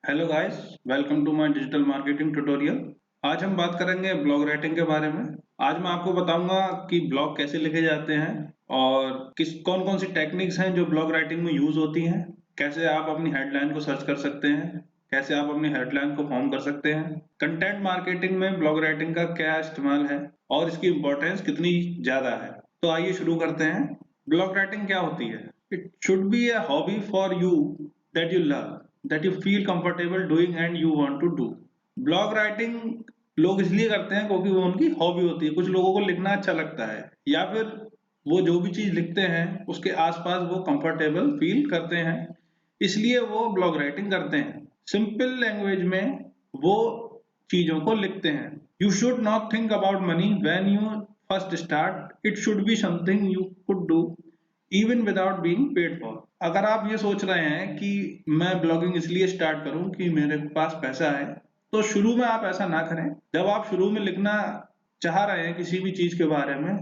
Hello guys, welcome to my digital marketing tutorial. आज हम बात करेंगे ब्लॉग राइटिंग के बारे में। आज मैं आपको बताऊंगा कि ब्लॉग कैसे लिखे जाते हैं और किस कौन कौन सी टेक्निक्स हैं जो ब्लॉग राइटिंग में यूज होती हैं। कैसे आप अपनी हेडलाइन को सर्च कर सकते हैं, कैसे आप अपनी हेडलाइन को फॉर्म कर सकते हैं, कंटेंट मार्केटिंग में ब्लॉग राइटिंग का क्या इस्तेमाल है और इसकी इम्पोर्टेंस कितनी ज्यादा है। तो आइए शुरू करते हैं। ब्लॉग राइटिंग क्या होती है? It should be a hobby for you that you love, that you feel comfortable doing and you want to do. Blog writing लोग इसलिए करते हैं क्योंकि वो उनकी हॉबी होती है। कुछ लोगों को लिखना अच्छा लगता है या फिर वो जो भी चीज लिखते हैं उसके आसपास वो कंफर्टेबल फील करते हैं, इसलिए वो ब्लॉग राइटिंग करते हैं। सिंपल लैंग्वेज में वो चीजों को लिखते हैं। You should not think about money when you first start, it should be something you could do even without being paid for. अगर आप ये सोच रहे हैं कि मैं ब्लॉगिंग इसलिए स्टार्ट करूं कि मेरे पास पैसा है, तो शुरू में आप ऐसा ना करें। जब आप शुरू में लिखना चाह रहे हैं किसी भी चीज के बारे में,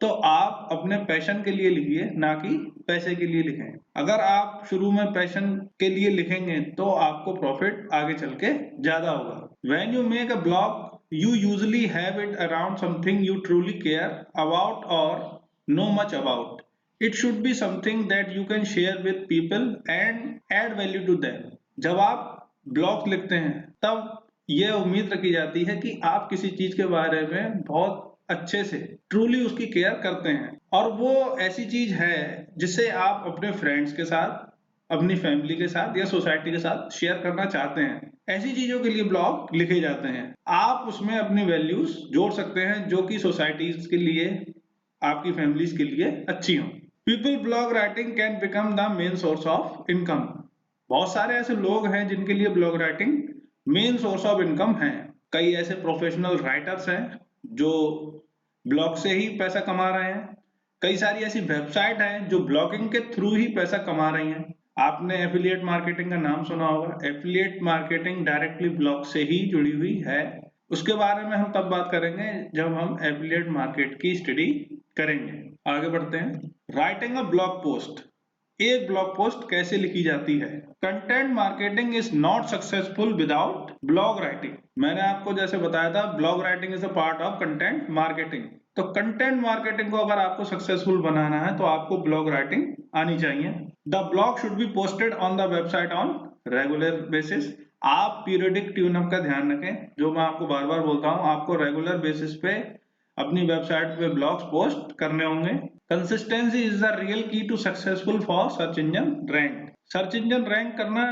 तो आप अपने पैशन के लिए लिखिए, ना कि पैसे के लिए लिखें। अगर आप शुरू में पैशन के लिए लिखेंगे तो आपको प्रॉफिट आगे चल के ज्यादा होगा। When you make a blog, you usually have it around something you truly care about or know much about. It should be something that you can share with people and add value to them. जब आप blog लिखते हैं तब यह उम्मीद रखी जाती है कि आप किसी चीज के बारे में बहुत अच्छे से ट्रूली उसकी केयर करते हैं और वो ऐसी चीज है जिसे आप अपने फ्रेंड्स के साथ, अपनी फैमिली के साथ या सोसाइटी के साथ शेयर करना चाहते हैं। ऐसी चीजों के लिए ब्लॉग लिखे जाते हैं। आप उसमें अपनी वैल्यूज जोड़ सकते हैं जो कि सोसाइटीज के लिए, आपकी फैमिलीज के लिए अच्छी हो। People blog writing can become the main source of income. बहुत सारे ऐसे लोग हैं जिनके लिए blog writing main source of income है। कई ऐसे प्रोफेशनल राइटर्स हैं जो ब्लॉग से ही पैसा कमा रहे हैं। कई सारी ऐसी वेबसाइट हैं जो ब्लॉगिंग के थ्रू ही पैसा कमा रही हैं। आपने एफिलिएट मार्केटिंग का नाम सुना होगा। एफिलिएट मार्केटिंग डायरेक्टली ब्लॉग से ही जुड़ी हुई है। उसके बारे में हम तब बात करेंगे जब हम एफिलिएट मार्केट की स्टडी करेंगे। आगे बढ़ते हैं। Writing a blog post. एक ब्लॉग पोस्ट कैसे लिखी जाती है? Content marketing is not successful without blog writing. मैंने आपको जैसे बताया था, blog writing is a part of content marketing. तो कंटेंट मार्केटिंग को अगर आपको सक्सेसफुल बनाना है तो आपको ब्लॉग राइटिंग आनी चाहिए। The blog should be posted on the website on regular basis. आप पीरियडिक ट्यून अप का ध्यान रखें, जो मैं आपको बार बार बोलता हूँ। आपको रेगुलर बेसिस पे अपनी वेबसाइट पे ब्लॉग्स पोस्ट करने होंगे। Consistency is the real key to successful for search engine rank. Search engine rank करना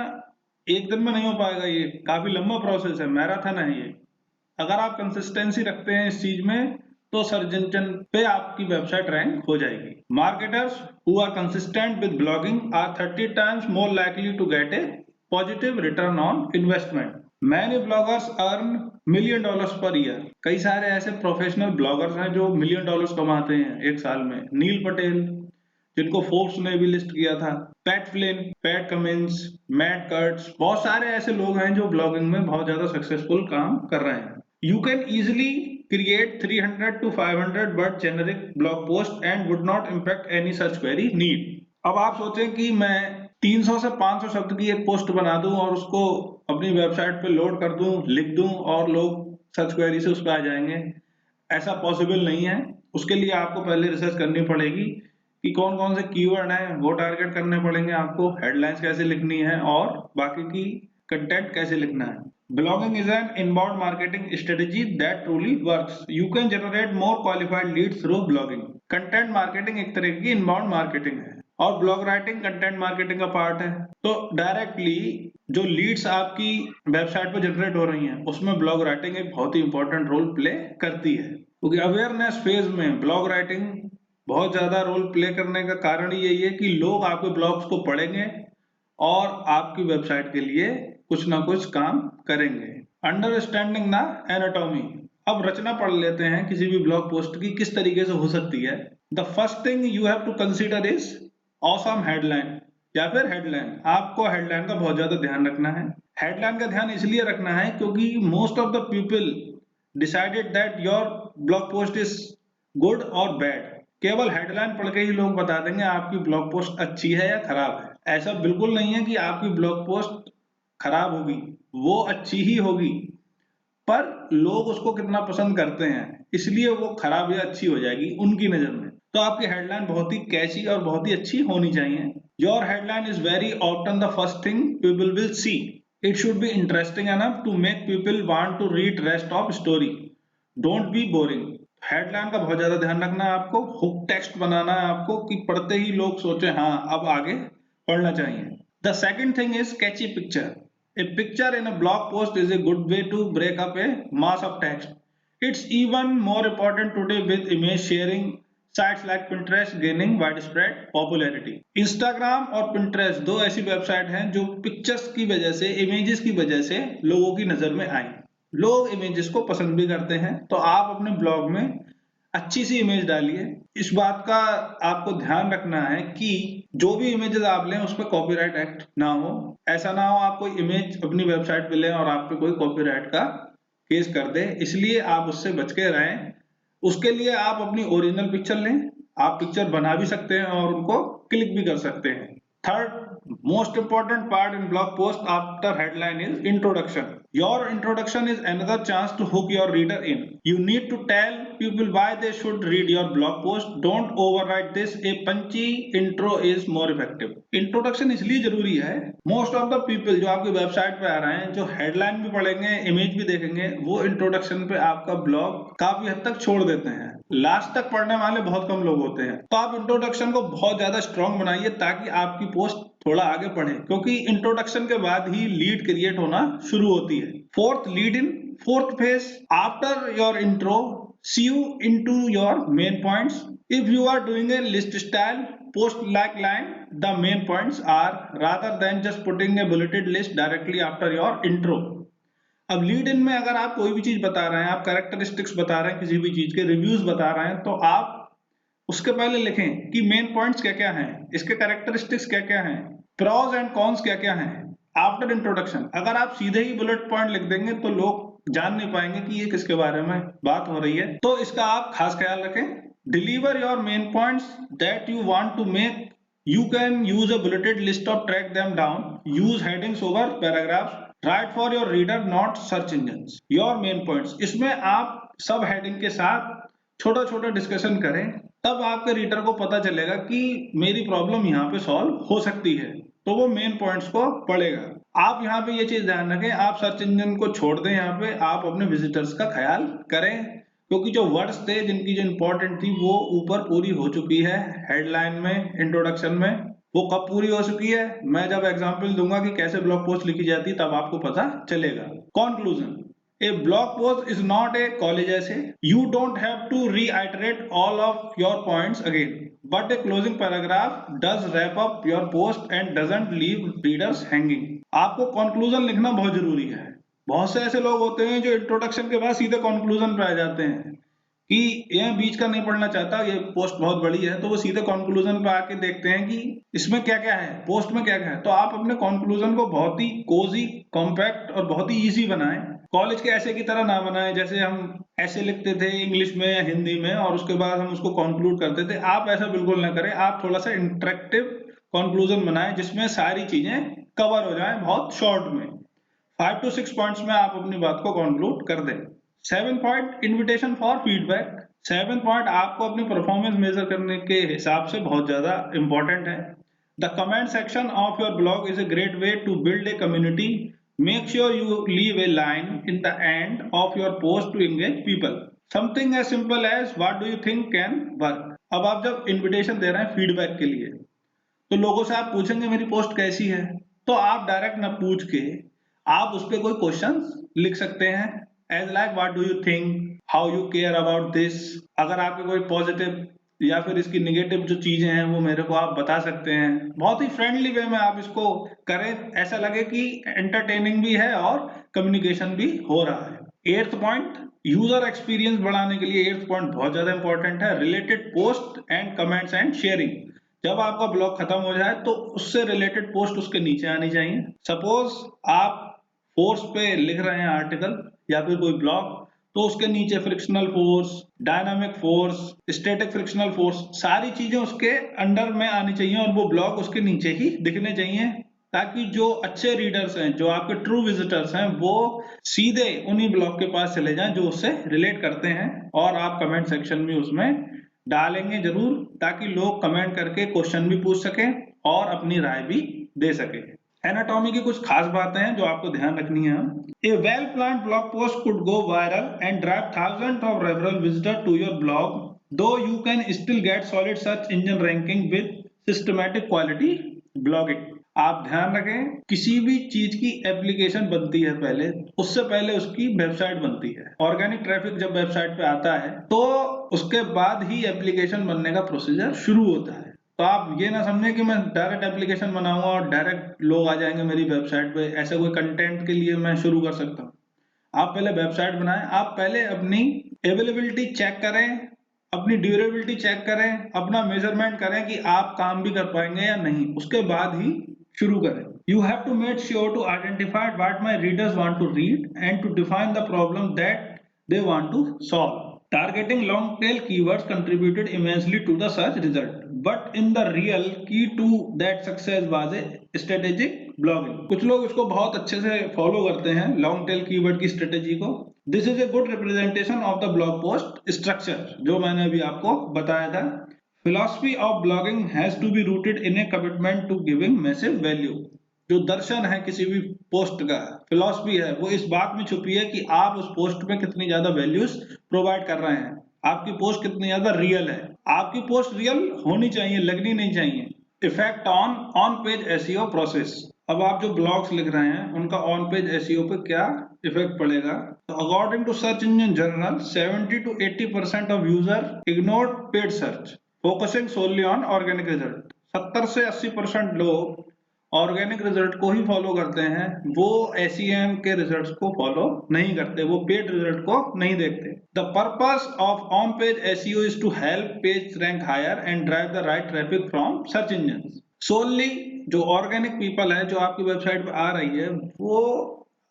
एक दिन में नहीं हो पाएगा, ये काफी लंबा प्रोसेस है, मैराथन है ये। अगर आप कंसिस्टेंसी रखते हैं इस चीज में तो सर्च इंजन पे आपकी वेबसाइट रैंक हो जाएगी। Marketers who are consistent with blogging are 30 times more likely to get a positive return on investment. Many bloggers earn $1 million per year. कई सारे ऐसे प्रोफेशनल ब्लॉगर्स हैं जो $1 million कमाते हैं एक साल में। नील पटेल, जिनको फोर्ब्स ने भी लिस्ट किया था, Pat Flynn, Pat Cummins, Matt Cutts, बहुत सारे ऐसे लोग हैं जो ब्लॉगिंग में बहुत ज्यादा सक्सेसफुल काम कर रहे हैं। You can easily create 300 to 500 word generic blog post and would not impact any search query need. अब आप सोचें कि मैं 300 से 500 शब्द की एक पोस्ट बना दूं और उसको अपनी वेबसाइट पे लोड कर दूं, लिख दूं और लोग सर्च क्वेरी से उस पर आ जाएंगे। ऐसा पॉसिबल नहीं है। उसके लिए आपको पहले रिसर्च करनी पड़ेगी कि कौन कौन से कीवर्ड हैं, वो टारगेट करने पड़ेंगे आपको, हेडलाइंस कैसे लिखनी है और बाकी की कंटेंट कैसे लिखना है। Blogging is an inbound marketing strategy that truly works. You can generate more qualified leads through blogging. Content marketing एक तरह की inbound marketing है और ब्लॉग राइटिंग कंटेंट मार्केटिंग का पार्ट है। तो डायरेक्टली जो लीड्स आपकी वेबसाइट पर जनरेट हो रही हैं उसमें ब्लॉग राइटिंग एक बहुत ही इंपॉर्टेंट रोल प्ले करती है, क्योंकि अवेयरनेस फेज में ब्लॉग राइटिंग बहुत ज्यादा रोल प्ले करने का कारण यही है कि लोग आपके ब्लॉग्स को पढ़ेंगे और आपकी वेबसाइट के लिए कुछ ना कुछ काम करेंगे। अंडरस्टैंडिंग ना एनाटॉमी। अब रचना पढ़ लेते हैं किसी भी ब्लॉग पोस्ट की किस तरीके से हो सकती है। The first thing you have to consider is awesome headline या फिर हेडलाइन। आपको हेडलाइन का बहुत ज्यादा ध्यान रखना है। हेडलाइन का ध्यान इसलिए रखना है क्योंकि most of the people decided that your blog post is good और बैड। केवल हेडलाइन पढ़ के ही लोग बता देंगे आपकी ब्लॉग पोस्ट अच्छी है या खराब है। ऐसा बिल्कुल नहीं है कि आपकी ब्लॉग पोस्ट खराब होगी, वो अच्छी ही होगी, पर लोग उसको कितना पसंद करते हैं, इसलिए वो खराब या अच्छी हो जाएगी उनकी नजर में। तो आपकी हेडलाइन बहुत ही कैची और बहुत ही अच्छी होनी चाहिए। Your headline is very often the first thing people will see. It should be interesting enough to make people want to read rest of story. Don't be boring. Headline का बहुत ज्यादा ध्यान रखना है आपको, हुक टेक्स्ट बनाना है आपको कि पढ़ते ही लोग सोचे हाँ अब आगे पढ़ना चाहिए। The second thing is catchy picture. A picture in a blog post is a good way to break up a mass of text. It's even more important today with image sharing sites like Pinterest gaining widespread popularity. Instagram और Pinterest दो ऐसी website हैं जो pictures की वजह से, images की वजह से लोगों की नजर में आई। लोग इमेजेस को पसंद भी करते हैं, तो आप अपने ब्लॉग में अच्छी सी इमेज डालिए। इस बात का आपको ध्यान रखना है कि जो भी इमेजेस आप लें उस पर कॉपीराइट एक्ट ना हो। ऐसा ना हो आप कोई इमेज अपनी वेबसाइट पे लें और आप पे कोई कॉपीराइट का केस कर दे, इसलिए आप उससे बच के रहें। उसके लिए आप अपनी ओरिजिनल पिक्चर लें, आप पिक्चर बना भी सकते हैं और उनको क्लिक भी कर सकते हैं। Third most important part in blog post after headline is introduction. Your introduction is another chance to hook your reader in. You need to tell people why they should read your blog post. Don't overwrite this. A punchy intro is more effective. Introduction इसलिए जरूरी है, most of the people जो आपकी website पे आ रहे हैं, जो headline भी पढ़ेंगे, इमेज भी देखेंगे, वो इंट्रोडक्शन पे आपका ब्लॉग काफी हद तक छोड़ देते हैं। लास्ट तक पढ़ने वाले बहुत कम लोग होते हैं। तो आप इंट्रोडक्शन को बहुत ज्यादा स्ट्रॉन्ग बनाइए ताकि आपकी पोस्ट थोड़ा आगे बढ़े, क्योंकि इंट्रोडक्शन के बाद ही लीड क्रिएट होना शुरू होती है। Fourth, lead in. Fourth phase after your intro, see into your main points. If you are doing a list style post like line, the main points are rather than just putting a bulleted list directly after your intro. अब lead in में अगर आप कोई भी चीज बता रहे हैं, आप कैरेक्टरिस्टिक्स बता रहे हैं, किसी भी चीज के रिव्यूज बता रहे हैं, तो आप उसके पहले लिखें कि मेन पॉइंट्स क्या क्या हैं, इसके कैरेक्टरिस्टिक्स क्या क्या हैं, प्रॉज एंड कॉन्स क्या क्या हैं। आफ्टर इंट्रोडक्शन अगर आप सीधे ही बुलेट पॉइंट लिख देंगे तो लोग जान नहीं पाएंगे कि ये किसके बारे में बात हो रही है, तो इसका आप खास ख्याल रखें। Deliver your main points that you want to make. You can use a bulleted list or track them down. Use headings over paragraphs. Write for your reader, not search engines. Your main points. इसमें आप सब heading के साथ छोटा छोटा discussion करें, तब आपके रीडर को पता चलेगा कि मेरी प्रॉब्लम यहाँ पे सॉल्व हो सकती है, तो वो मेन पॉइंट्स को पढ़ेगा। आप यहाँ पे ये चीज ध्यान रखें, आप सर्च इंजन को छोड़ दें, यहाँ पे आप अपने विजिटर्स का ख्याल करें, क्योंकि जो वर्ड्स थे जिनकी जो इंपॉर्टेंट थी वो ऊपर पूरी हो चुकी है हेडलाइन में, इंट्रोडक्शन में। वो कब पूरी हो चुकी है, मैं जब एग्जांपल दूंगा कि कैसे ब्लॉग पोस्ट लिखी जाती है तब आपको पता चलेगा। Conclusion, a blog post is not a college essay. You don't have to reiterate all of your points again, but a closing paragraph does wrap up your post and doesn't leave readers hanging. आपको conclusion लिखना बहुत जरूरी है। बहुत से ऐसे लोग होते हैं जो इंट्रोडक्शन के बाद सीधे कंक्लूजन पे आ जाते हैं कि ये बीच का नहीं पढ़ना चाहता, ये पोस्ट बहुत बड़ी है, तो वो सीधे कंक्लूजन पे आके देखते हैं कि इसमें क्या क्या है, पोस्ट में क्या क्या है। तो आप अपने कंक्लूजन को बहुत ही कोजी, कॉम्पैक्ट और बहुत ही इजी बनाएं। कॉलेज के ऐसे की तरह ना बनाएं जैसे हम ऐसे लिखते थे इंग्लिश में या हिंदी में और उसके बाद हम उसको कंक्लूड करते थे। आप ऐसा बिल्कुल ना करें, आप थोड़ा सा इंटरेक्टिव कंक्लूजन बनाएं जिसमें सारी चीजें कवर हो जाएं बहुत शॉर्ट में। 5 to 6 पॉइंट्स में आप अपनी बात को कंक्लूड कर दें। 7 point, invitation for feedback. 7 point आपको अपनी परफॉर्मेंस मेजर करने के हिसाब से बहुत ज्यादा इंपॉर्टेंट है। The comment section of your blog is a great way to build a community. Make sure you leave a line in the end of your post to engage people. Something as simple as what do you think can work. अब आप जब invitation दे रहे हैं feedback के लिए, तो लोगों से आप पूछेंगे मेरी पोस्ट कैसी है, तो आप डायरेक्ट ना पूछ के आप उस पर कोई क्वेश्चन लिख सकते हैं, as like what do you think, how you care about this. अगर आपके कोई पॉजिटिव या फिर इसकी निगेटिव जो चीजें हैं वो मेरे को आप बता सकते हैं। बहुत ही फ्रेंडली वे में आप इसको करें, ऐसा लगे कि एंटरटेनिंग भी है और कम्युनिकेशन भी हो रहा है। 8th पॉइंट, यूजर एक्सपीरियंस बढ़ाने के लिए 8th पॉइंट बहुत ज्यादा इंपॉर्टेंट है, related post and comments and sharing. जब आपका ब्लॉग खत्म हो जाए तो उससे रिलेटेड पोस्ट उसके नीचे आनी चाहिए। सपोज आप फोर्स पे लिख रहे हैं आर्टिकल या फिर कोई ब्लॉग, तो उसके नीचे frictional force, dynamic force, static frictional force, सारी चीजें उसके अंडर में आनी चाहिए और वो ब्लॉग उसके नीचे ही दिखने चाहिए, ताकि जो अच्छे रीडर्स हैं, जो आपके ट्रू विजिटर्स हैं, वो सीधे उन्हीं ब्लॉग के पास चले जाएं जो उससे रिलेट करते हैं। और आप कमेंट सेक्शन में उसमें डालेंगे जरूर, ताकि लोग कमेंट करके क्वेश्चन भी पूछ सकें और अपनी राय भी दे सकें। एनाटॉमी की कुछ खास बातें हैं जो आपको ध्यान रखनी है। A well planned blog post could go viral and drive thousand of referral visitor to your blog, though you can still get solid search engine ranking with systematic quality blogging. आप ध्यान रखें, किसी भी चीज की एप्लीकेशन बनती है पहले, उससे पहले उसकी वेबसाइट बनती है। ऑर्गेनिक ट्रैफिक जब वेबसाइट पे आता है तो उसके बाद ही एप्लीकेशन बनने का प्रोसीजर शुरू होता है। तो आप ये ना समझें कि मैं डायरेक्ट एप्लीकेशन बनाऊंगा और डायरेक्ट लोग आ जाएंगे मेरी वेबसाइट पे, ऐसे कोई कंटेंट के लिए मैं शुरू कर सकता हूँ। आप पहले वेबसाइट बनाएं, आप पहले अपनी अवेलेबिलिटी चेक करें, अपनी ड्यूरेबिलिटी चेक करें, अपना मेजरमेंट करें कि आप काम भी कर पाएंगे या नहीं, उसके बाद ही शुरू करें। You have to make sure to identify what my readers want to read and to define the problem that they want to solve. Targeting long tail keywords contributed immensely to the search result, but in the real key to that success was a strategic blogging. कुछ लोग उसको बहुत अच्छे से follow करते हैं, long tail keyword की strategy को। This is a good representation of the blog post structure, जो मैंने अभी आपको बताया था। Philosophy of blogging has to be rooted in a commitment to giving massive value. जो दर्शन है किसी भी पोस्ट का, फिलॉसफी है, वो इस बात में छुपी है कि आप उस पोस्ट में कितनी ज्यादा वैल्यूज प्रोवाइड कर रहे हैं, आपकी पोस्ट कितनी ज्यादा रियल है। आपकी पोस्ट रियल होनी चाहिए, लगनी नहीं चाहिए। Effect on page SEO process. अब आप जो ब्लॉग्स लिख रहे हैं उनका ऑन पेज एसईओ पे क्या इफेक्ट पड़ेगा? तो according to search engine journal, 70 to 80% of user ignore paid search, focusing solely on organic result. 70 से 80% लोग ऑर्गेनिक रिजल्ट को ही फॉलो करते हैं, वो एसईएम के रिजल्ट्स को फॉलो नहीं करते, वो पेड रिजल्ट को नहीं देखते। The purpose of on page SEO is to help page rank higher and drive the right traffic from search engine. Solely जो ऑर्गेनिक पीपल है जो आपकी वेबसाइट पे आ रही है, वो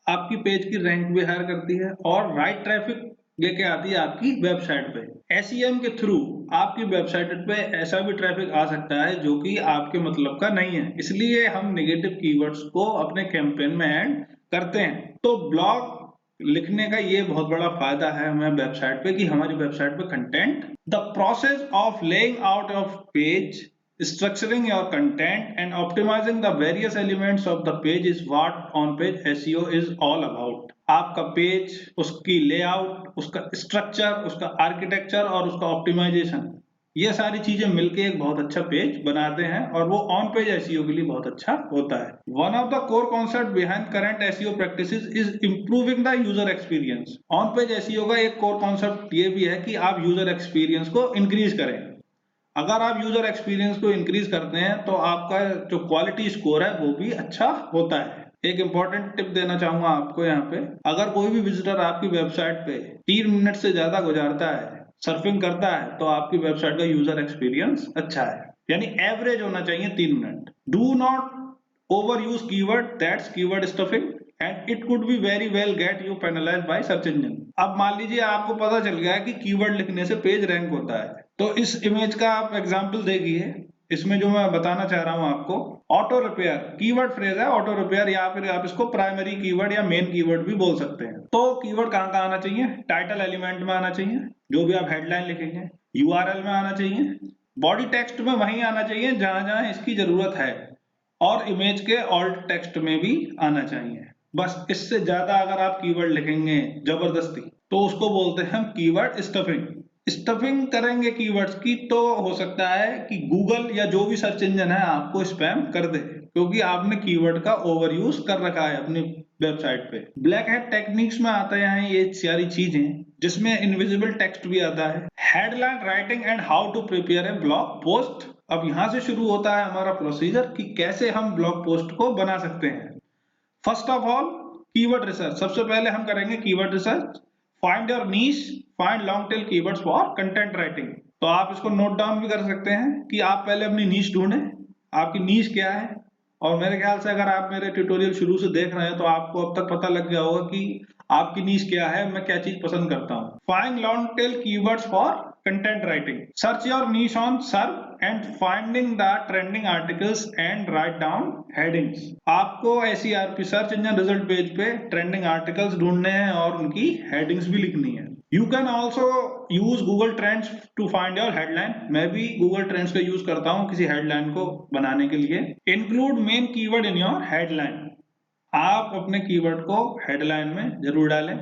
आपकी पेज की रैंक भी हायर करती है और राइट ट्रैफिक लेके आती है आपकी वेबसाइट पे। एसईएम के थ्रू आपकी वेबसाइट पे ऐसा भी ट्रैफिक आ सकता है जो कि आपके मतलब का नहीं है, इसलिए हम नेगेटिव कीवर्ड्स को अपने कैंपेन में ऐड करते हैं। तो ब्लॉग लिखने का ये बहुत बड़ा फायदा है हमें वेबसाइट पे कि हमारी वेबसाइट पे content, the process of laying out of page, structuring your content and optimizing the various elements of the page is what on page SEO is all about. आपका पेज, उसकी लेआउट, उसका structure, उसका architecture और उसका optimisation, ये सारी चीजें मिलके एक बहुत अच्छा पेज बनाते हैं और वो ऑन पेज एसईओ के लिए बहुत अच्छा होता है। One of the core concept behind current SEO practices is improving the user experience. On page SEO का एक कोर कॉन्सेप्ट ये भी है कि आप यूजर एक्सपीरियंस को इंक्रीज करें। अगर आप यूजर एक्सपीरियंस को इंक्रीज करते हैं तो आपका जो क्वालिटी स्कोर है वो भी अच्छा होता है। एक इंपॉर्टेंट टिप देना चाहूंगा आपको यहाँ पे, अगर कोई भी विजिटर आपकी वेबसाइट पे 3 मिनट से ज्यादा गुजारता है, सर्फिंग करता है, तो आपकी वेबसाइट का यूजर एक्सपीरियंस अच्छा है, यानी एवरेज होना चाहिए 3 minute. Do not overuse keyword, that's keyword stuffing and it could be very well get you penalized by search engine. अब मान लीजिए आपको पता चल गया है कि कीवर्ड लिखने से पेज रैंक होता है, तो इस इमेज का आप एग्जांपल देखिए। इसमें जो मैं बताना चाह रहा हूं आपको, ऑटो रिपेयर कीवर्ड फ्रेज है, ऑटो रिपेयर, या फिर आप इसको प्राइमरी कीवर्ड या मेन कीवर्ड भी बोल सकते हैं। तो कीवर्ड कहाँ कहाँ आना चाहिए? टाइटल एलिमेंट में आना चाहिए, जो भी आप हेडलाइन लिखेंगे, यूआरएल में आना चाहिए, बॉडी टेक्स्ट में वहीं आना चाहिए जहां जहां इसकी जरूरत है, और इमेज के ऑल्ट टेक्स्ट में भी आना चाहिए। बस इससे ज्यादा अगर आप कीवर्ड लिखेंगे जबरदस्ती, तो उसको बोलते हैं हम कीवर्ड स्टफिंग। स्टफिंग करेंगे कीवर्ड्स की तो हो सकता है कि गूगल या जो भी सर्च इंजन है आपको स्पैम कर दे, क्योंकि आपने कीवर्ड का ओवर यूज कर रखा है अपनी वेबसाइट पे। ब्लैक हैट टेक्निक्स में आता है ये सारी चीजें, जिसमें इनविजिबल टेक्स्ट भी आता है। Headline writing and how to prepare a blog post. अब यहां से शुरू होता है हमारा प्रोसीजर कि कैसे हम ब्लॉग पोस्ट को बना सकते हैं। First of all, keyword research. सबसे पहले हम करेंगे keyword research. Find your niche, find long tail keywords for content writing. तो आप इसको नोट डाउन भी कर सकते हैं कि आप पहले अपनी नीश ढूंढें, आपकी नीश क्या है। और मेरे ख्याल से अगर आप मेरे ट्यूटोरियल शुरू से देख रहे हैं तो आपको अब तक पता लग गया होगा कि आपकी नीश क्या है, मैं क्या चीज पसंद करता हूँ। Find long tail keywords for content writing. Search your niche on SERP and finding the trending articles and write down headings. आपको SERP search engine result page पे ट्रेंडिंग आर्टिकल्स ढूंढने हैं और उनकी हेडिंग्स भी लिखनी है. You can also use Google Trends to find your headline. मैं भी Google Trends का यूज करता हूँ किसी हेडलाइन को बनाने के लिए. Include main keyword in your headline. आप अपने कीवर्ड को हेडलाइन में जरूर डालें.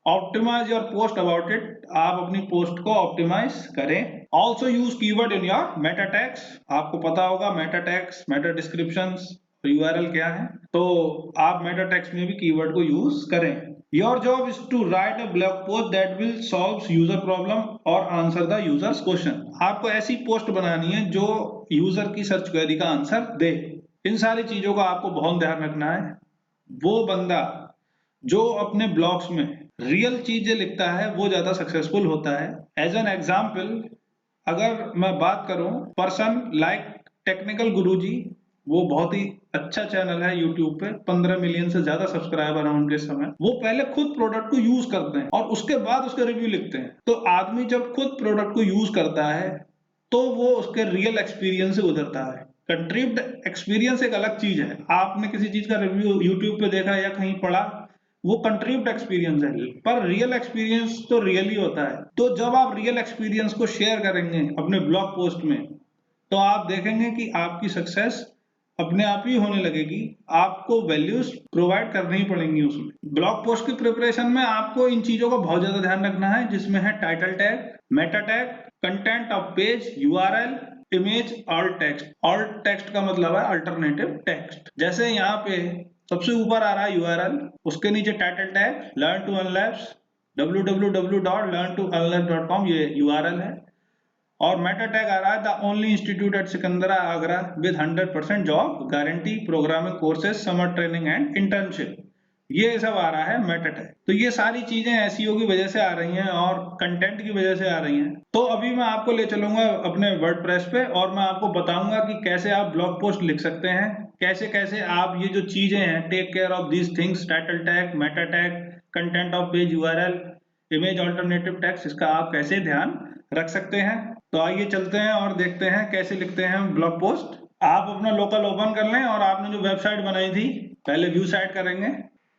Optimize your post about it. आप अपनी पोस्ट को ऑप्टिमाइज करें. Also use keyword in your meta tags. आपको पता होगा meta tags, meta descriptions, URL क्या है, तो आप मेटा टैग्स में भी कीवर्ड को यूज करें. Your job is to write a blog post that will solve user problem और आंसर द यूजर्स क्वेश्चन. आपको ऐसी पोस्ट बनानी है जो यूजर की सर्च क्वेरी का आंसर दे. इन सारी चीजों का आपको बहुत ध्यान रखना है. वो बंदा जो अपने ब्लॉग्स में रियल चीजें लिखता है वो ज्यादा सक्सेसफुल होता है. एज एन एग्जाम्पल अगर मैं बात करूं, पर्सन लाइक टेक्निकल गुरुजी, वो बहुत ही अच्छा चैनल है यूट्यूब पे, 15 मिलियन से ज्यादा सब्सक्राइबर हैं उनके समय. वो पहले खुद प्रोडक्ट को यूज करते हैं और उसके बाद उसके रिव्यू लिखते हैं. तो आदमी जब खुद प्रोडक्ट को यूज करता है तो वो उसके रियल एक्सपीरियंस से उतरता है. कंट्रीब्ड एक्सपीरियंस एक अलग चीज है. आपने किसी चीज का रिव्यू यूट्यूब पे देखा या कहीं पढ़ा, वो कंट्रीब्ड एक्सपीरियंस है, पर रियल एक्सपीरियंस तो रियल ही होता है. तो जब आप रियल एक्सपीरियंस को शेयर करेंगे अपने ब्लॉग पोस्ट में, तो आप देखेंगे कि आपकी सक्सेस अपने आप ही होने लगेगी. आपको वैल्यूज प्रोवाइड करनी ही पड़ेंगी उसमें. ब्लॉग पोस्ट की प्रिपरेशन में आपको इन चीजों का बहुत ज्यादा ध्यान रखना है, जिसमें है title tag, meta tag, content of page, URL, image, alt text. Alt text का मतलब है अल्टरनेटिव टेक्स्ट. जैसे यहाँ पे सबसे ऊपर आ रहा है यूआरएल, उसके नीचे title tag learn to unlabs, www.learntounlabs.com, ये यूआरएल है. और मेटा टैग आ रहा है the only institute eight Sikandra Agra with 100% job guarantee, programming courses, summer training and internship. ये सब आ रहा है मेटा टैग. तो ये सारी चीजें एसईओ की वजह से आ रही हैं और कंटेंट की वजह से आ रही हैं. तो अभी मैं आपको ले चलूंगा अपने वर्डप्रेस पे और मैं आपको बताऊंगा कि कैसे आप ब्लॉग पोस्ट लिख सकते हैं, कैसे कैसे आप ये जो चीजें हैं, take care of these things, title tag, meta tag, content of page, URL, image, alternative text, इसका आप कैसे ध्यान रख सकते हैं. तो आइए चलते हैं और देखते हैं कैसे लिखते हैं ब्लॉग पोस्ट. आप अपना लोकल ओपन कर लें और आपने जो वेबसाइट बनाई थी पहले व्यू साइट करेंगे.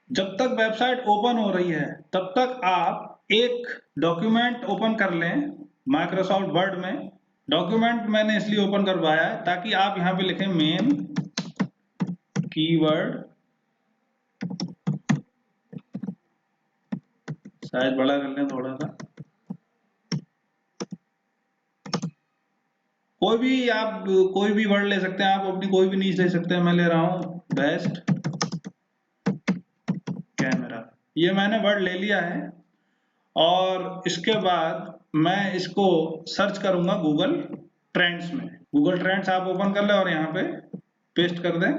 जब तक वेबसाइट ओपन हो रही है तब तक आप एक डॉक्यूमेंट ओपन कर लें माइक्रोसॉफ्ट वर्ड में. डॉक्यूमेंट मैंने इसलिए ओपन करवाया है ताकि आप यहाँ पे लिखें मेन कीवर्ड, साइज बड़ा कर लें थोड़ा सा. कोई भी आप कोई भी वर्ड ले सकते हैं, आप अपनी कोई भी नीच ले सकते हैं. मैं ले रहा हूं बेस्ट कैमरा. ये मैंने वर्ड ले लिया है और इसके बाद मैं इसको सर्च करूंगा गूगल ट्रेंड्स में. गूगल ट्रेंड्स आप ओपन कर ले और यहाँ पे पेस्ट कर दें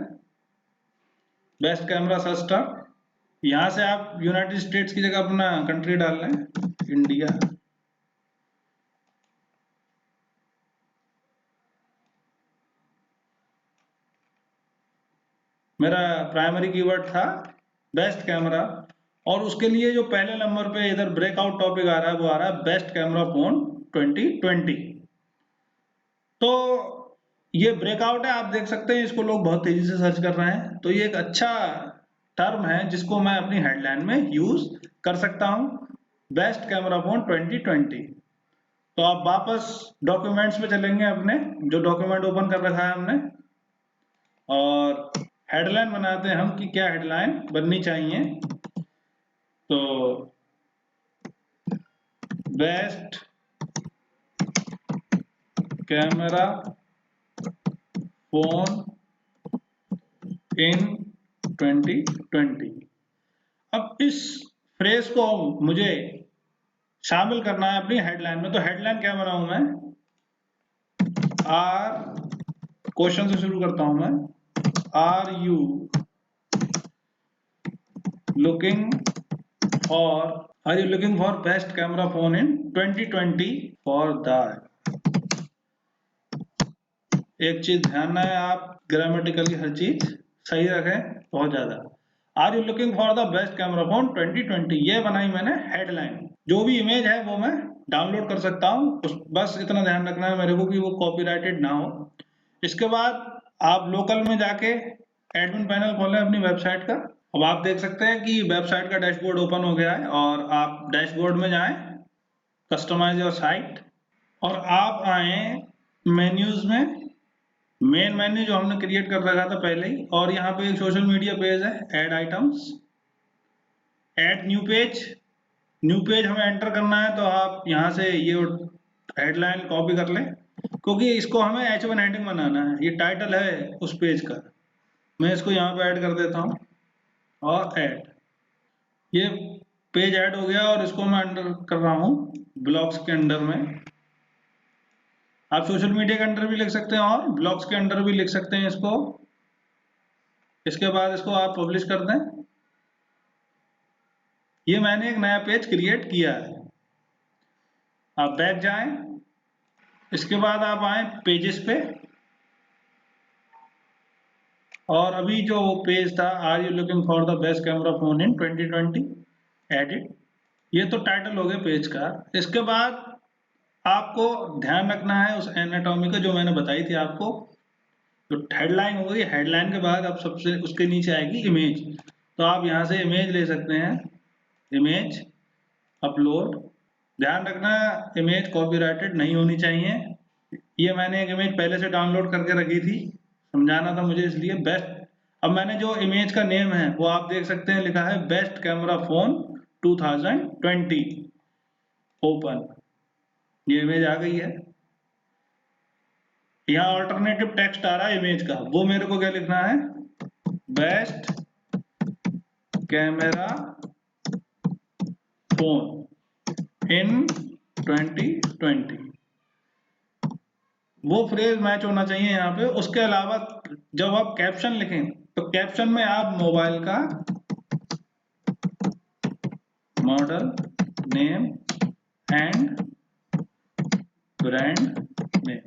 बेस्ट कैमरा सर्च टर्म. यहाँ से आप यूनाइटेड स्टेट्स की जगह अपना कंट्री डाल लें, इंडिया. मेरा प्राइमरी कीवर्ड था बेस्ट कैमरा और उसके लिए जो पहले नंबर पे इधर ब्रेकआउट टॉपिक आ रहा है वो आ रहा है बेस्ट कैमरा फोन 2020. तो ये ब्रेकआउट है, आप देख सकते हैं इसको लोग बहुत तेजी से सर्च कर रहे हैं. तो ये एक अच्छा टर्म है जिसको मैं अपनी हेडलाइन में यूज कर सकता हूं, बेस्ट कैमरा फोन 2020. तो आप वापस डॉक्यूमेंट्स पे चलेंगे अपने, जो डॉक्यूमेंट ओपन कर रखा है हमने, और हेडलाइन बनाते हैं हम कि क्या हेडलाइन बननी चाहिए. तो बेस्ट कैमरा फोन इन 2020. अब इस फ्रेज को मुझे शामिल करना है अपनी हेडलाइन में. तो हेडलाइन क्या बनाऊं मैं, क्वेश्चन से शुरू करता हूं मैं. Are you looking for best camera phone in 2020 for that. एक चीज ध्यान है, आप ग्रामेटिकली हर चीज सही रखें बहुत ज्यादा. Are you looking for the best camera phone 2020, ये बनाई मैंने हेडलाइन. जो भी इमेज है वो मैं डाउनलोड कर सकता हूँ। बस इतना ध्यान रखना है मेरे को कि वो कॉपीराइटेड ना हो। इसके बाद आप लोकल में जाके एडमिन पैनल खोलें अपनी वेबसाइट का। अब आप देख सकते हैं कि वेबसाइट का डैशबोर्ड ओपन हो गया है, और आप डैशबोर्ड में जाएं, कस्टमाइज योर साइट, और आप आए मेन्यूज में, मेन मेन्यू जो हमने क्रिएट कर रखा था पहले ही, और यहाँ पे एक सोशल मीडिया पेज है, add items, add new page. New page हमें एंटर करना है, तो आप यहाँ से ये हेडलाइन कॉपी कर लें, क्योंकि इसको हमें H1 हेडिंग बनाना है, ये टाइटल है उस पेज का। मैं इसको यहाँ पे ऐड कर देता हूँ, और ऐड, ये पेज ऐड हो गया, और इसको मैं अंडर कर रहा हूँ ब्लॉग्स के अंडर में। आप सोशल मीडिया के अंडर भी लिख सकते हैं और ब्लॉग्स के अंडर भी लिख सकते हैं इसको। इसके बाद इसको आप पब्लिश कर दें। ये मैंने एक नया पेज क्रिएट किया है। आप बैक जाएं, इसके बाद आप आए पेजेस पे, और अभी जो पेज था, are you looking for the best camera phone in 2020, edit, ये तो टाइटल हो गया पेज का। इसके बाद आपको ध्यान रखना है उस एनाटॉमी का जो मैंने बताई थी आपको। तो हेडलाइन हो गई, हेडलाइन के बाद अब सबसे उसके नीचे आएगी इमेज। तो आप यहाँ से इमेज ले सकते हैं, इमेज अपलोड। ध्यान रखना इमेज कॉपीराइटेड नहीं होनी चाहिए। ये मैंने एक इमेज पहले से डाउनलोड करके रखी थी, समझाना था मुझे इसलिए बेस्ट। अब मैंने जो इमेज का नेम है वो आप देख सकते हैं, लिखा है बेस्ट कैमरा फोन 2020 ओपन। ये इमेज आ गई है। यहाँ ऑल्टरनेटिव टेक्स्ट आ रहा है इमेज का, वो मेरे को क्या लिखना है, बेस्ट कैमरा फोन इन 2020। वो फ्रेज मैच होना चाहिए यहाँ पे। उसके अलावा जब आप कैप्शन लिखें, तो कैप्शन में आप मोबाइल का model name and brand name,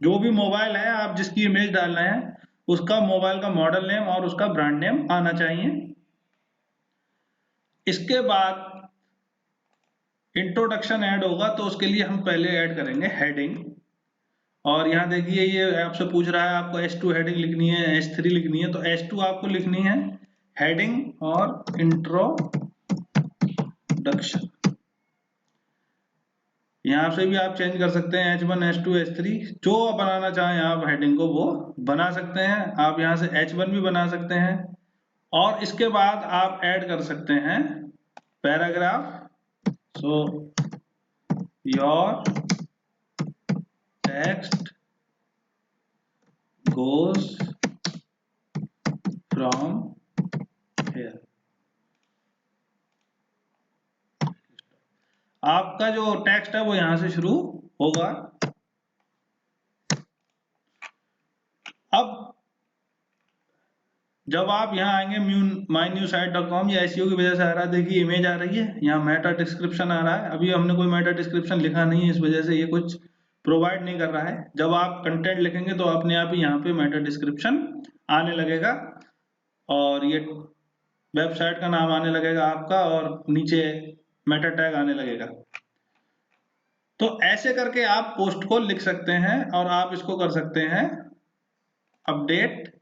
जो भी मोबाइल है आप जिसकी इमेज डाल रहे हैं उसका मोबाइल का मॉडल नेम और उसका ब्रांड नेम आना चाहिए। इसके बाद इंट्रोडक्शन ऐड होगा, तो उसके लिए हम पहले ऐड करेंगे हेडिंग। और यहाँ देखिए ये आपसे पूछ रहा है आपको H2 हेडिंग लिखनी है, H3 लिखनी है। तो H2 आपको लिखनी है हेडिंग और इंट्रोडक्शन। यहाँ से भी आप चेंज कर सकते हैं H1, H2, H3, जो बनाना चाहें आप हेडिंग को वो बना सकते हैं। आप यहाँ से H1 भी बना सकते हैं। और इसके बाद आप ऐड कर सकते हैं paragraph. So your text goes from here। आपका जो टेक्स्ट है वो यहां से शुरू होगा। अब जब आप यहाँ आएंगे mynewsite.com, या SEO की वजह से आ रहा है, देखिए इमेज आ रही है, यहाँ मेटा डिस्क्रिप्शन आ रहा है। अभी हमने कोई मेटा डिस्क्रिप्शन लिखा नहीं है, इस वजह से ये कुछ प्रोवाइड नहीं कर रहा है। जब आप कंटेंट लिखेंगे तो अपने आप ही यहाँ पे मेटा डिस्क्रिप्शन आने लगेगा, और ये वेबसाइट का नाम आने लगेगा आपका, और नीचे मेटा टैग आने लगेगा। तो ऐसे करके आप पोस्ट को लिख सकते हैं, और आप इसको कर सकते हैं अपडेट।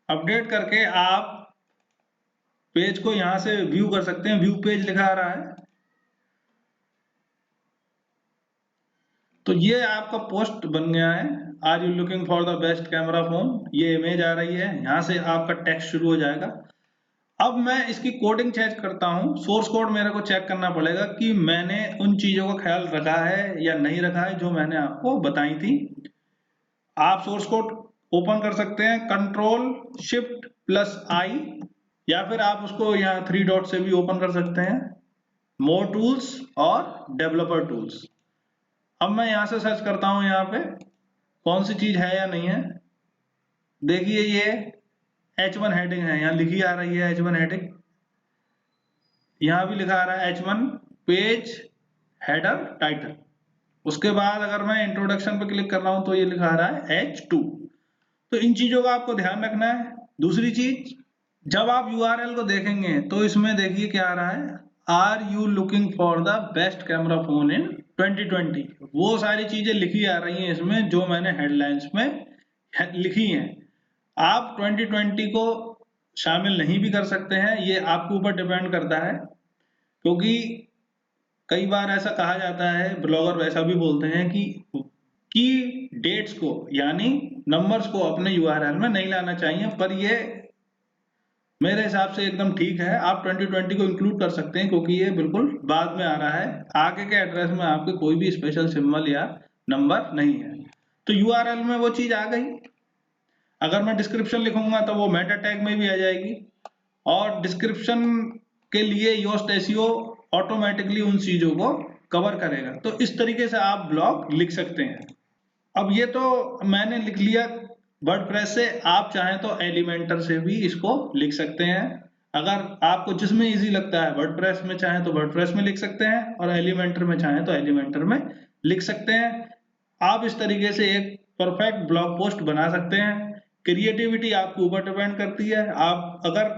अपडेट करके आप पेज को यहां से व्यू कर सकते हैं, व्यू पेज लिखा आ रहा है। तो ये आपका पोस्ट बन गया है, are you looking for the best camera phone. ये इमेज आ रही है, यहां से आपका टेक्स्ट शुरू हो जाएगा। अब मैं इसकी कोडिंग चेक करता हूँ, सोर्स कोड मेरे को चेक करना पड़ेगा कि मैंने उन चीजों का ख्याल रखा है या नहीं रखा है जो मैंने आपको बताई थी। आप सोर्स कोड ओपन कर सकते हैं Ctrl+Shift+I, या फिर आप उसको यहाँ 3 डॉट से भी ओपन कर सकते हैं, मोर टूल्स और डेवलपर टूल्स। अब मैं यहाँ से सर्च करता हूँ यहाँ पे कौन सी चीज है या नहीं है। देखिए ये H1 हेडिंग है, यहाँ लिखी आ रही है H1 हेडिंग, यहाँ भी लिखा आ रहा है H1 पेज हेडर टाइटल। उसके बाद अगर मैं इंट्रोडक्शन पे क्लिक कर रहा हूँ तो ये लिखा आ रहा है H2। तो इन चीजों का आपको ध्यान रखना है। दूसरी चीज, जब आप URL को देखेंगे तो इसमें देखिए क्या आ रहा है, are you looking for the best camera phone in 2020? वो सारी चीजें लिखी आ रही हैं इसमें जो मैंने हेडलाइंस में लिखी हैं। आप 2020 को शामिल नहीं भी कर सकते हैं, ये आपके ऊपर डिपेंड करता है, क्योंकि कई बार ऐसा कहा जाता है, ब्लॉगर वैसा भी बोलते हैं कि डेट्स को यानी नंबर्स को अपने यूआरएल में नहीं लाना चाहिए, पर ये मेरे हिसाब से एकदम ठीक है। आप 2020 को इंक्लूड कर सकते हैं क्योंकि ये बिल्कुल बाद में आ रहा है। आगे के एड्रेस में आपके कोई भी स्पेशल सिंबल या नंबर नहीं है, तो यूआरएल में वो चीज आ गई। अगर मैं डिस्क्रिप्शन लिखूंगा तो वो मेटा टैग में भी आ जाएगी, और डिस्क्रिप्शन के लिए योस्ट एसईओ ऑटोमेटिकली उन चीजों को कवर करेगा। तो इस तरीके से आप ब्लॉग लिख सकते हैं। अब ये तो मैंने लिख लिया वर्डप्रेस से, आप चाहें तो एलिमेंटर से भी इसको लिख सकते हैं। अगर आपको जिसमें इजी लगता है, वर्डप्रेस में चाहें तो वर्डप्रेस में लिख सकते हैं, और एलिमेंटर में चाहें तो एलिमेंटर में लिख सकते हैं। आप इस तरीके से एक परफेक्ट ब्लॉग पोस्ट बना सकते हैं। क्रिएटिविटी आपके ऊपर डिपेंड करती है। आप अगर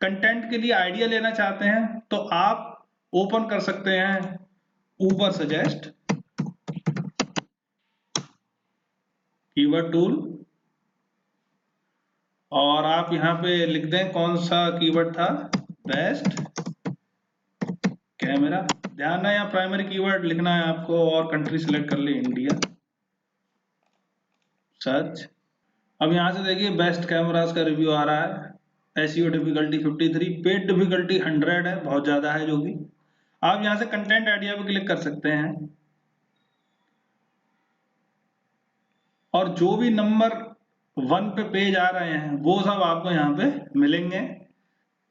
कंटेंट के लिए आइडिया लेना चाहते हैं तो आप ओपन कर सकते हैं ऊपर सजेस्ट कीवर्ड टूल, और आप यहाँ पे लिख दें कौन सा कीवर्ड था, बेस्ट कैमरा। ध्यान है यहाँ प्राइमरी कीवर्ड लिखना है आपको, और कंट्री सिलेक्ट कर ली इंडिया, सर्च। अब यहाँ से देखिए बेस्ट कैमरास का रिव्यू आ रहा है। एसईओ डिफिकल्टी 53, पेड डिफिकल्टी 100 है, बहुत ज्यादा है जो कि। आप यहाँ से कंटेंट आइडिया पे क्लिक कर सकते हैं, और जो भी नंबर 1 पे पेज आ रहे हैं वो सब आपको यहाँ पे मिलेंगे।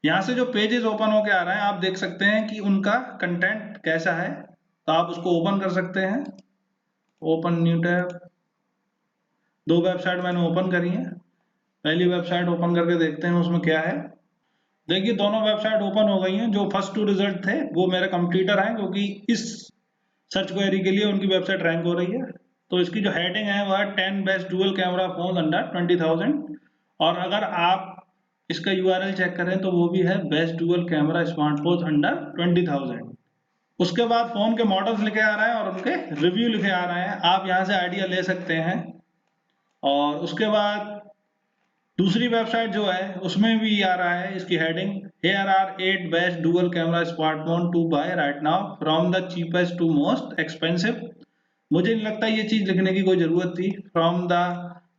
यहाँ से जो पेजेस ओपन होके आ रहे हैं आप देख सकते हैं कि उनका कंटेंट कैसा है, तो आप उसको ओपन कर सकते हैं। ओपन न्यू टैब, 2 वेबसाइट मैंने ओपन करी है। पहली वेबसाइट ओपन करके देखते हैं उसमें क्या है। देखिए दोनों वेबसाइट ओपन हो गई हैं। जो फर्स्ट 2 रिजल्ट थे वो मेरे कंप्यूटर हैं, क्योंकि इस सर्च क्वेरी के लिए उनकी वेबसाइट रैंक हो रही है। तो इसकी जो हेडिंग है वह 10 best dual camera phone under 20,000, और अगर आप इसका यूआरएल चेक करें तो वो भी है best dual camera smartphone under 20,000। उसके बाद फोन के मॉडल्स लिखे आ रहे हैं और उनके रिव्यू लिखे आ रहे हैं। आप यहाँ से आइडिया ले सकते हैं। और उसके बाद दूसरी वेबसाइट जो है उसमें भी आ रहा है इसकी heading, here are 8 best dual camera smartphone to buy right now from the cheapest to most expensive। मुझे नहीं लगता ये चीज लिखने की कोई जरूरत थी, from the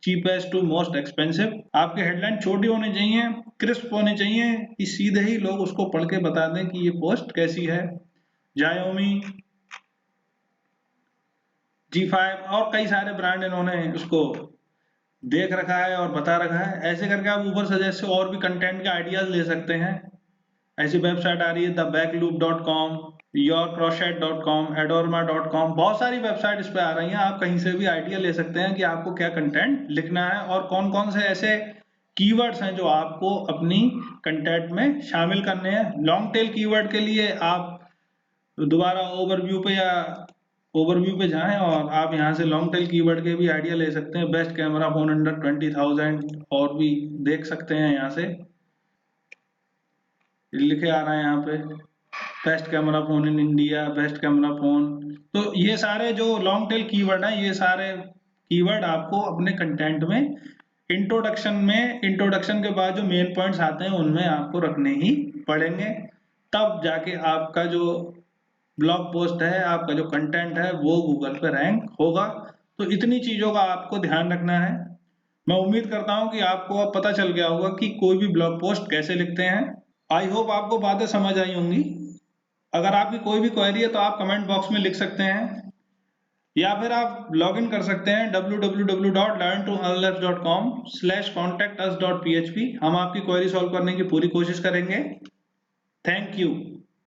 cheapest to most expensive. आपके हेडलाइन छोटी होनी चाहिए, क्रिस्प होनी चाहिए, कि सीधे ही लोग उसको पढ़ के बता दें कि ये पोस्ट कैसी है। Xiaomi G5 और कई सारे ब्रांड इन्होंने उसको देख रखा है और बता रखा है। ऐसे करके आप ऊपर सजेस्ट से और भी कंटेंट के आइडियाज ले सकते हैं। ऐसी वेबसाइट आ रही है thebackloop.com, yourcrochet.com, adorma.com, बहुत सारी वेबसाइट इस पे आ रही हैं। आप कहीं से भी आइडिया ले सकते हैं कि आपको क्या कंटेंट लिखना है और कौन कौन से ऐसे कीवर्ड्स हैं जो आपको अपनी कंटेंट में शामिल करने हैं। लॉन्ग टेल कीवर्ड के लिए आप दोबारा ओवरव्यू पे जाएं, और आप यहां से लॉन्ग टेल कीवर्ड के भी आइडिया ले सकते हैं। बेस्ट कैमरा फोन अंडर 20,000 और भी देख सकते हैं। यहाँ से लिखे आ रहा है यहाँ पे best camera phone in India, best camera phone. तो ये सारे जो लॉन्ग टेल कीवर्ड हैं, ये सारे कीवर्ड आपको अपने कंटेंट में इंट्रोडक्शन के बाद जो मेन पॉइंट्स आते हैं उनमें आपको रखने ही पड़ेंगे। तब जाके आपका जो ब्लॉग पोस्ट है, आपका जो कंटेंट है वो गूगल पे रैंक होगा। तो इतनी चीजों का आपको ध्यान रखना है। मैं उम्मीद करता हूं कि आपको अब पता चल गया होगा कि कोई भी ब्लॉग पोस्ट कैसे लिखते हैं। आई होप आपको बातें समझ आई होंगी। अगर आपकी कोई भी क्वेरी है तो आप कमेंट बॉक्स में लिख सकते हैं, या फिर आप लॉग इन कर सकते हैं www.learntounlearn.com/contactus.php। हम आपकी क्वेरी सॉल्व करने की पूरी कोशिश करेंगे। Thank you.